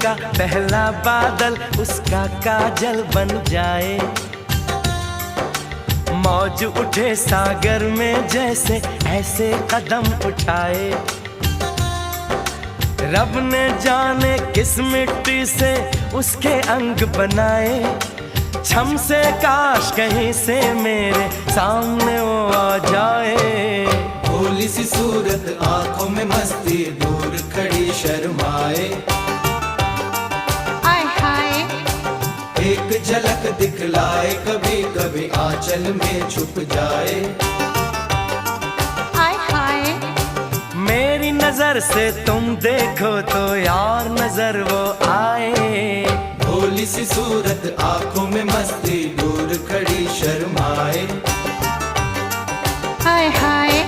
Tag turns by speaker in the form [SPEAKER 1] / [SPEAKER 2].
[SPEAKER 1] का पहला बादल उसका काजल बन जाए। मौज उठे सागर में जैसे ऐसे कदम उठाए। रब ने जाने किस मिट्टी से उसके अंग बनाए। छम से काश कहीं से मेरे सामने वो आ जाए।
[SPEAKER 2] भोली सी सूरत आंखों में मस्ती, दूर खड़ी शर्माए।
[SPEAKER 3] आय हाय
[SPEAKER 2] एक झलक दिखलाए, कभी कभी आंचल में छुप जाए।
[SPEAKER 3] आय हाय
[SPEAKER 1] मेरी नजर से तुम देखो तो यार नजर वो आए।
[SPEAKER 2] भोली सी सूरत आंखों में मस्ती, दूर खड़ी शर्माए।